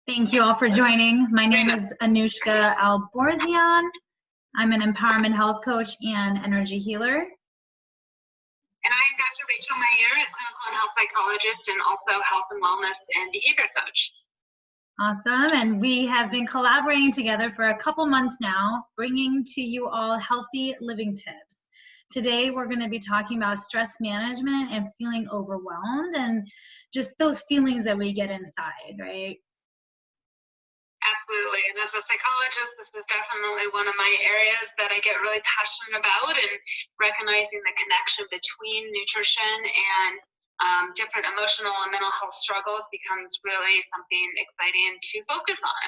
Thank you all for joining. My name is Anuschka Alborzian. I'm an empowerment health coach and energy healer. And I'm Dr. Rachael Meir, a clinical and health psychologist and also health and wellness and behavior coach. Awesome. And we have been collaborating together for a couple months now, bringing to you all healthy living tips. Today, we're going to be talking about stress management and feeling overwhelmed and just those feelings that we get inside, right? Absolutely. And as a psychologist, this is definitely one of my areas that I get really passionate about, and recognizing the connection between nutrition and different emotional and mental health struggles becomes really something exciting to focus on.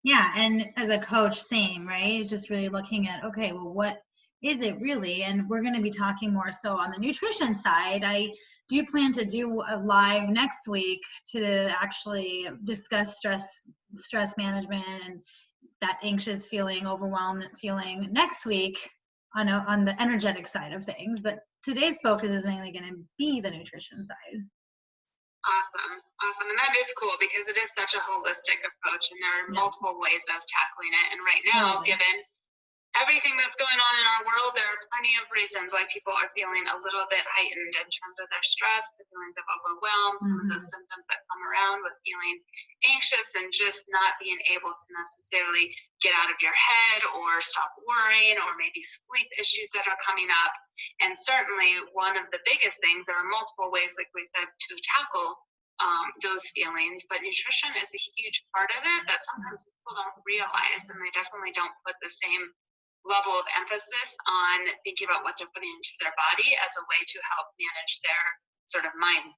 Yeah, and as a coach, same, right? It's just really looking at, okay, well, what is it really? And we're going to be talking more so on the nutrition side. I do plan to do a live next week to actually discuss stress management and that anxious feeling, overwhelmed feeling next week on the energetic side of things. But today's focus is mainly going to be the nutrition side. Awesome. And that is cool because it is such a holistic approach, and there are multiple ways of tackling it. And right now, given everything that's going on in our world, there are plenty of reasons why people are feeling a little bit heightened in terms of their stress, the feelings of overwhelm, some of those symptoms that come around with feeling anxious and just not being able to necessarily get out of your head or stop worrying, or maybe sleep issues that are coming up. And certainly one of the biggest things, there are multiple ways, like we said, to tackle those feelings, but nutrition is a huge part of it that sometimes people don't realize, and they definitely don't put the same level of emphasis on thinking about what they're putting into their body as a way to help manage their sort of mind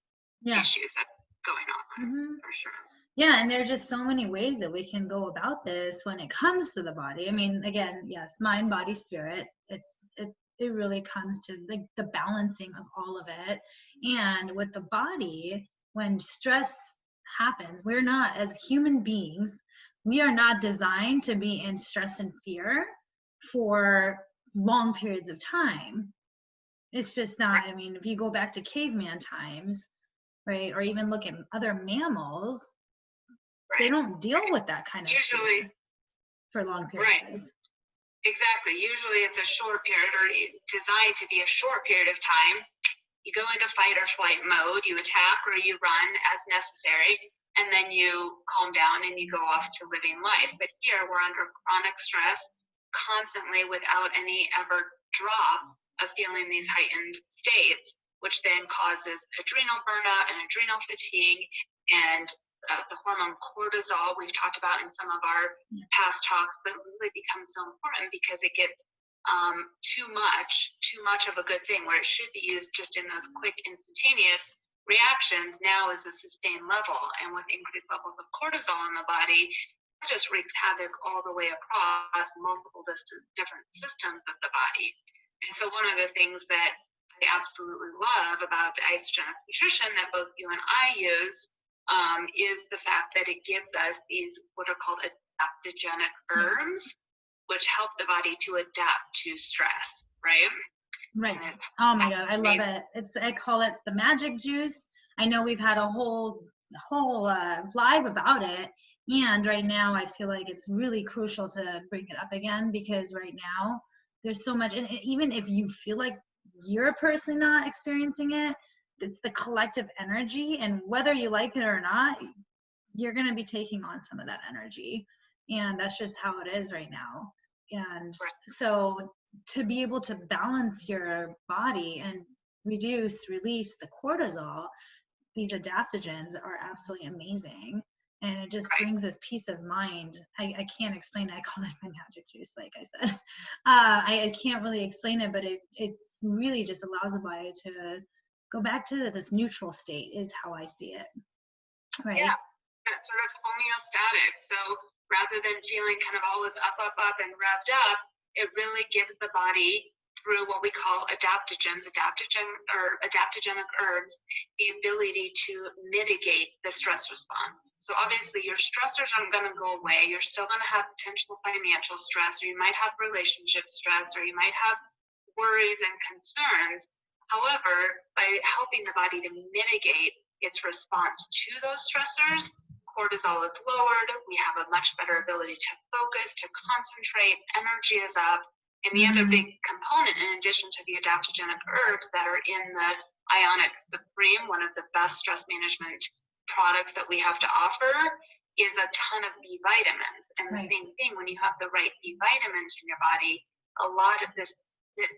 issues that are going on, for sure. Yeah, and there's just so many ways that we can go about this when it comes to the body. I mean, again, yes, mind, body, spirit. It really comes to like the balancing of all of it. And with the body, when stress happens, we're not, as human beings, we are not designed to be in stress and fear for long periods of time. It's just not. I mean, if you go back to caveman times, right, or even look at other mammals, they don't deal with that kind of usually for long periods. Exactly. Usually it's a short period, or designed to be a short period of time. You go into fight or flight mode, you attack or you run as necessary, and then you calm down and you go off to living life. But here we're under chronic stress constantly without any ever drop of feeling these heightened states, which then causes adrenal burnout and adrenal fatigue, and the hormone cortisol we've talked about in some of our past talks, that really becomes so important because it gets too much of a good thing, where it should be used just in those quick instantaneous reactions, now is a sustained level. And with increased levels of cortisol in the body, it just wreaks havoc all the way across multiple different systems of the body. And so one of the things that I absolutely love about the isogenic nutrition that both you and I use is the fact that it gives us these what are called adaptogenic herbs, which help the body to adapt to stress, right? Right. Oh my God, I love it. I call it the magic juice. I know we've had a whole live about it, and right now I feel like it's really crucial to bring it up again, because right now there's so much, and even if you feel like you're personally not experiencing it, it's the collective energy, and whether you like it or not, you're going to be taking on some of that energy, and that's just how it is right now. And so to be able to balance your body and release the cortisol, these adaptogens are absolutely amazing, and it just brings this peace of mind. I can't explain it. I call it my magic juice, like I said. I can't really explain it, but it's really just allows the body to go back to this neutral state, is how I see it. Right. Yeah, that's sort of homeostatic. So rather than feeling kind of always up and revved up, it really gives the body, through what we call adaptogenic herbs, the ability to mitigate the stress response. So obviously your stressors aren't going to go away. You're still going to have potential financial stress, or you might have relationship stress, or you might have worries and concerns. However, by helping the body to mitigate its response to those stressors, cortisol is lowered, we have a much better ability to focus, to concentrate, energy is up. And the other big component, in addition to the adaptogenic herbs that are in the Ionic Supreme, one of the best stress management products that we have to offer, is a ton of B vitamins. And the same thing, when you have the right B vitamins in your body, a lot of this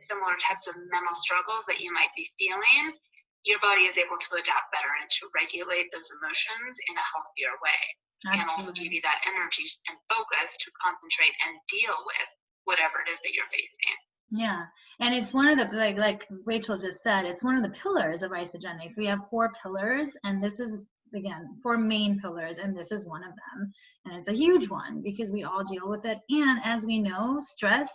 similar types of mental struggles that you might be feeling, your body is able to adapt better and to regulate those emotions in a healthier way. Absolutely. And also give you that energy and focus to concentrate and deal with whatever it is that you're facing. Yeah. And it's one of the, like Rachael just said, it's one of the pillars of isogenics. We have 4 pillars, and this is, again, 4 main pillars, and this is one of them. And it's a huge one because we all deal with it. And as we know, stress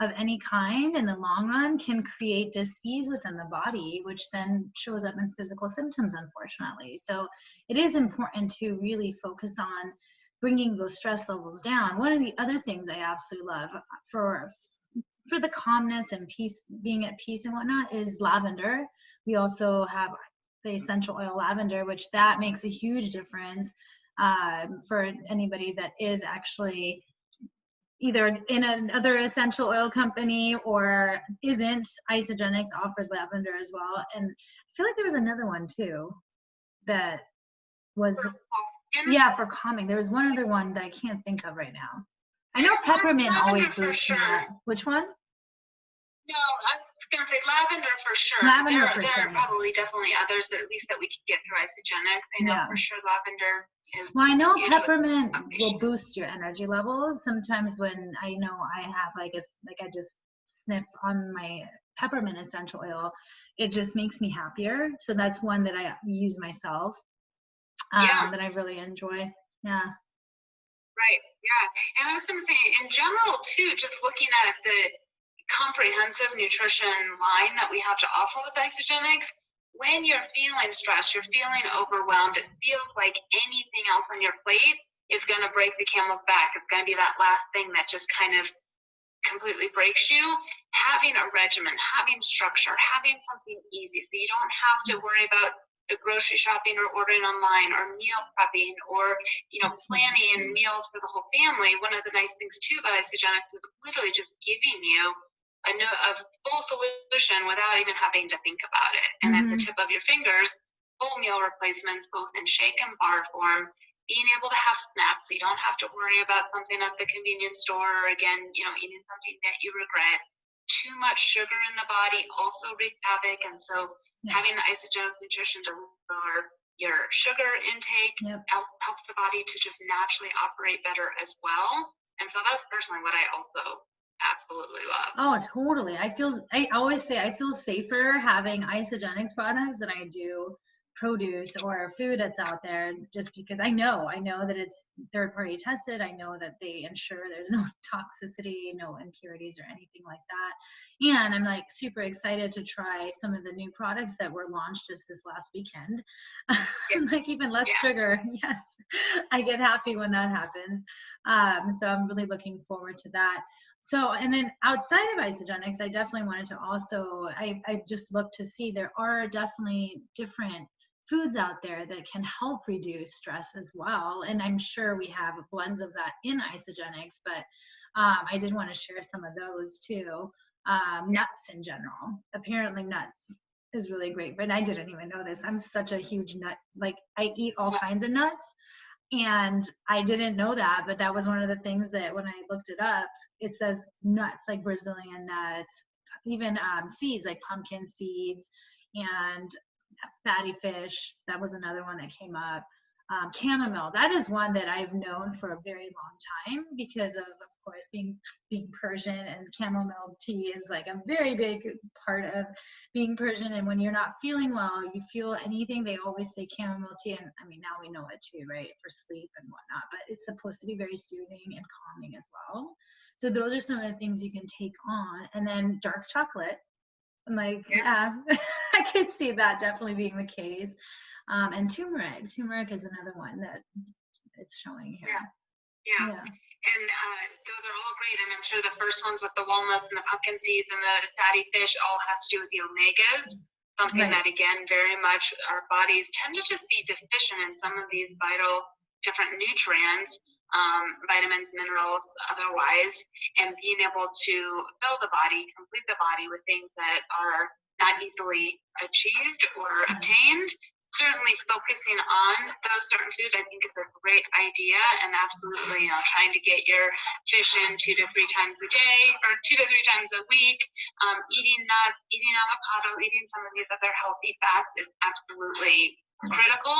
of any kind in the long run can create dis-ease within the body, which then shows up in physical symptoms, unfortunately. So it is important to really focus on bringing those stress levels down. One of the other things I absolutely love for the calmness and peace, being at peace and whatnot, is lavender. We also have the essential oil lavender, which that makes a huge difference for anybody that is actually either in another essential oil company or isn't. Isogenics offers lavender as well. And I feel like there was another one too that was, for calming. There was one other one that I can't think of right now. I know peppermint always boosts that. Which one? No, I was going to say lavender for sure. Lavender there are probably definitely others that at least that we could get through isogenics. I know for sure lavender is. Well, I know peppermint will boost your energy levels. Sometimes when I know I have I just sniff on my peppermint essential oil, it just makes me happier. So that's one that I use myself that I really enjoy. Yeah. Right. Yeah. And I was going to say, in general too, just looking at the comprehensive nutrition line that we have to offer with isogenics, when you're feeling stressed, you're feeling overwhelmed, it feels like anything else on your plate is going to break the camel's back. It's going to be that last thing that just kind of completely breaks you. Having a regimen, having structure, having something easy so you don't have to worry about the grocery shopping or ordering online or meal prepping or planning meals for the whole family. One of the nice things too about isogenics is literally just giving you a full solution without even having to think about it. And at the tip of your fingers, full meal replacements, both in shake and bar form, being able to have snacks so you don't have to worry about something at the convenience store or again, eating something that you regret. Too much sugar in the body also wreaks havoc. And so having the isogenics nutrition to lower your sugar intake helps the body to just naturally operate better as well. And so that's personally what I also absolutely love. Oh, totally. I always say I feel safer having isogenics products than I do produce or food that's out there, just because I know that it's third-party tested. I know that they ensure there's no toxicity, no impurities or anything like that. And I'm like super excited to try some of the new products that were launched just this last weekend. Like even less sugar. Yes, I get happy when that happens. So I'm really looking forward to that. So, and then outside of isogenics, I definitely wanted to also, I just looked to see there are definitely different foods out there that can help reduce stress as well. And I'm sure we have blends of that in isogenics, but I did want to share some of those too. Nuts in general. Apparently nuts is really great, but I didn't even know this. I'm such a huge nut, like I eat all kinds of nuts. And I didn't know that, but that was one of the things that when I looked it up, it says nuts, like Brazilian nuts, even seeds, like pumpkin seeds and fatty fish. That was another one that came up. Chamomile, that is one that I've known for a very long time because of course, being Persian, and chamomile tea is like a very big part of being Persian. And when you're not feeling well, you feel anything, they always say chamomile tea. And I mean, now we know it too, right? For sleep and whatnot, but it's supposed to be very soothing and calming as well. So those are some of the things you can take on. And then dark chocolate. I'm like, yeah, I could see that definitely being the case. And turmeric. Turmeric is another one that it's showing here. Yeah. And those are all great. And I'm sure the first ones with the walnuts and the pumpkin seeds and the fatty fish all has to do with the omegas. Something that, again, very much our bodies tend to just be deficient in some of these vital different nutrients, vitamins, minerals, otherwise, and being able to fill the body, complete the body with things that are not easily achieved or obtained. Certainly focusing on those certain foods, I think, is a great idea, and absolutely, trying to get your fish in 2 to 3 times a day or 2 to 3 times a week, eating nuts, eating avocado, eating some of these other healthy fats is absolutely critical.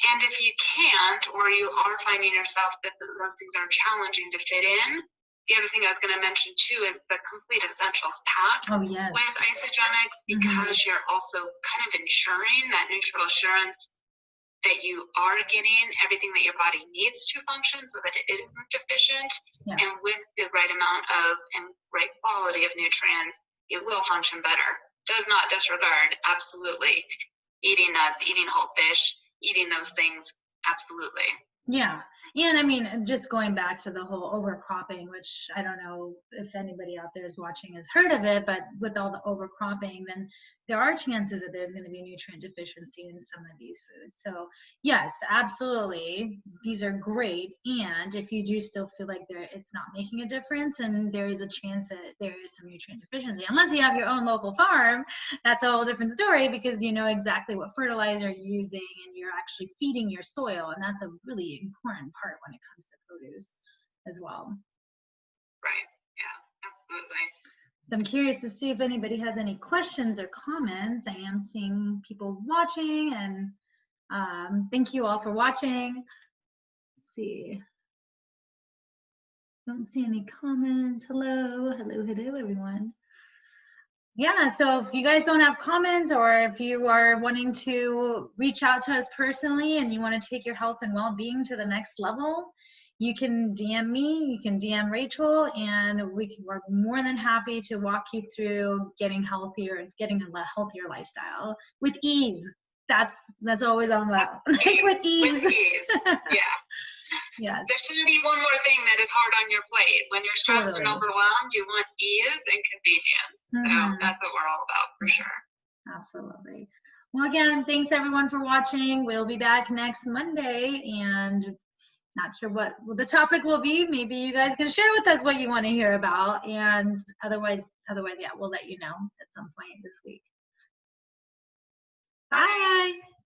And if you can't, or you are finding yourself that those things are challenging to fit in, the other thing I was going to mention too is the complete essentials pack with Isagenix, because you're also kind of ensuring that neutral assurance that you are getting everything that your body needs to function so that it isn't deficient, and with the right amount of and right quality of nutrients, it will function better. Does not disregard, absolutely, eating nuts, eating whole fish, eating those things, absolutely. Yeah. And I mean, just going back to the whole overcropping, which I don't know if anybody out there is watching has heard of it, but with all the overcropping, then there are chances that there's going to be nutrient deficiency in some of these foods. So yes, absolutely. These are great. And if you do still feel like it's not making a difference, and there is a chance that there is some nutrient deficiency, unless you have your own local farm, that's a whole different story, because you know exactly what fertilizer you're using and you're actually feeding your soil. And that's a really important part when it comes to produce as well. Right. Yeah, absolutely. So I'm curious to see if anybody has any questions or comments. I am seeing people watching, and thank you all for watching. Let's see. Don't see any comments. Hello, everyone. Yeah, so if you guys don't have comments, or if you are wanting to reach out to us personally and you want to take your health and well-being to the next level, you can DM me, you can DM Rachael, and we're more than happy to walk you through getting healthier and getting a healthier lifestyle with ease. That's always on that. With ease. With ease. Yeah. Yes. There shouldn't be one more thing that is hard on your plate. When you're stressed and overwhelmed, you want ease and convenience. So that's what we're all about, for sure. Absolutely. Well, again, thanks everyone for watching. We'll be back next Monday, and not sure what the topic will be. Maybe you guys can share with us what you want to hear about, and otherwise, yeah, we'll let you know at some point this week. Bye.